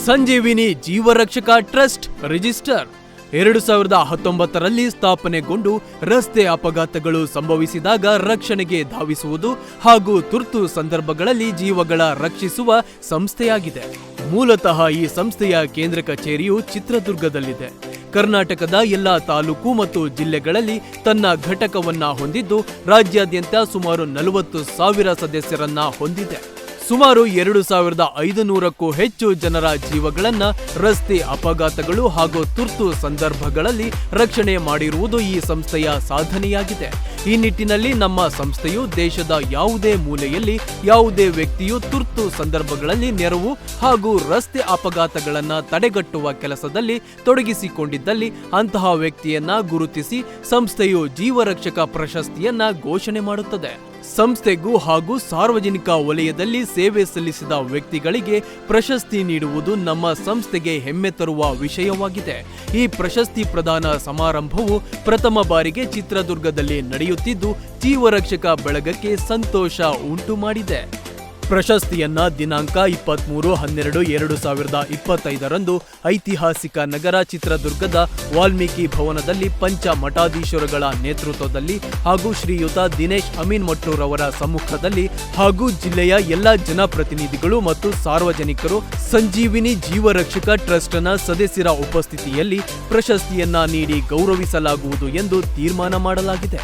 ಸಂಜೀವಿನಿ ಜೀವರಕ್ಷಕ trust register 2019ರಲ್ಲಿ ಸ್ಥಾಪನೆಗೊಂಡು ರಸ್ತೆ ಅಪಘಾತಗಳು ಸಂಭವಿಸಿದಾಗ ರಕ್ಷಣೆಗೆ ಧಾವಿಸುವುದು ಹಾಗೂ ತುರ್ತು ಸಂದರ್ಭಗಳಲ್ಲಿ ಜೀವಗಳ ರಕ್ಷಿಸುವ ಸಂಸ್ಥೆಯಾಗಿದೆ. ಮೂಲತಃ ಈ ಸಂಸ್ಥೆಯ ಕೇಂದ್ರ ಕಚೇರಿಯು ಚಿತ್ರದುರ್ಗದಲ್ಲಿದೆ. ಕರ್ನಾಟಕದ ಎಲ್ಲಾ ತಾಲೂಕು ಮತ್ತು ಜಿಲ್ಲೆಗಳಲ್ಲಿ ತನ್ನ ಘಟಕವನ್ನ ಹೊಂದಿದ್ದು ರಾಜ್ಯಾದ್ಯಂತ ಸುಮಾರು 40,000 ಸದಸ್ಯರನ್ನ ಹೊಂದಿದೆ. ಸುಮಾರು 2,500ಕ್ಕೂ ಹೆಚ್ಚು ಜನರ ಜೀವಗಳನ್ನ ರಸ್ತೆ ಅಪಘಾತಗಳು ಹಾಗೂ ತುರ್ತು ಸಂದರ್ಭಗಳಲ್ಲಿ ರಕ್ಷಣೆ ಮಾಡಿರುವುದು ಈ ಸಂಸ್ಥೆಯ ಸಾಧನೆಯಾಗಿದೆ. ಈ ನಿಟ್ಟಿನಲ್ಲಿ ನಮ್ಮ ಸಂಸ್ಥೆಯು ದೇಶದ ಯಾವುದೇ ಮೂಲೆಯಲ್ಲಿ ಯಾವುದೇ ವ್ಯಕ್ತಿಯು ತುರ್ತು ಸಂದರ್ಭಗಳಲ್ಲಿ ನೆರವು ಹಾಗೂ ರಸ್ತೆ ಅಪಘಾತಗಳನ್ನ ತಡೆಗಟ್ಟುವ ಕೆಲಸದಲ್ಲಿ ತೊಡಗಿಸಿಕೊಂಡಿದ್ದಲ್ಲಿ ಅಂತಹ ವ್ಯಕ್ತಿಯನ್ನ ಗುರುತಿಸಿ ಸಂಸ್ಥೆಯು ಜೀವರಕ್ಷಕ ಪ್ರಶಸ್ತಿಯನ್ನ ಘೋಷಣೆ ಮಾಡುತ್ತದೆ. ಸಂಸ್ಥೆಗೂ ಹಾಗೂ ಸಾರ್ವಜನಿಕ ವಲಯದಲ್ಲಿ ಸೇವೆ ಸಲ್ಲಿಸಿದ ವ್ಯಕ್ತಿಗಳಿಗೆ ಪ್ರಶಸ್ತಿ ನೀಡುವುದು ನಮ್ಮ ಸಂಸ್ಥೆಗೆ ಹೆಮ್ಮೆ ತರುವ ವಿಷಯವಾಗಿದೆ. ಈ ಪ್ರಶಸ್ತಿ ಪ್ರದಾನ ಸಮಾರಂಭವು ಪ್ರಥಮ ಬಾರಿಗೆ ಚಿತ್ರದುರ್ಗದಲ್ಲಿ ನಡೆಯುತ್ತಿದ್ದು ಜೀವರಕ್ಷಕ ಬಳಗಕ್ಕೆ ಸಂತೋಷ ಉಂಟು ಮಾಡಿದೆ. ಪ್ರಶಸ್ತಿಯನ್ನ ದಿನಾಂಕ 23/12/2025ರಂದು ಐತಿಹಾಸಿಕ ನಗರ ಚಿತ್ರದುರ್ಗದ ವಾಲ್ಮೀಕಿ ಭವನದಲ್ಲಿ ಪಂಚ ಮಠಾಧೀಶರುಗಳ ನೇತೃತ್ವದಲ್ಲಿ ಹಾಗೂ ಶ್ರೀಯುತ ದಿನೇಶ್ ಅಮೀನ್ ಮಟ್ಟೂರವರ ಸಮ್ಮುಖದಲ್ಲಿ ಹಾಗೂ ಜಿಲ್ಲೆಯ ಎಲ್ಲ ಜನಪ್ರತಿನಿಧಿಗಳು ಮತ್ತು ಸಾರ್ವಜನಿಕರು ಸಂಜೀವಿನಿ ಜೀವರಕ್ಷಕ ಟ್ರಸ್ಟ್ನ ಸದಸ್ಯರ ಉಪಸ್ಥಿತಿಯಲ್ಲಿ ಪ್ರಶಸ್ತಿಯನ್ನ ನೀಡಿ ಗೌರವಿಸಲಾಗುವುದು ಎಂದು ತೀರ್ಮಾನ ಮಾಡಲಾಗಿದೆ.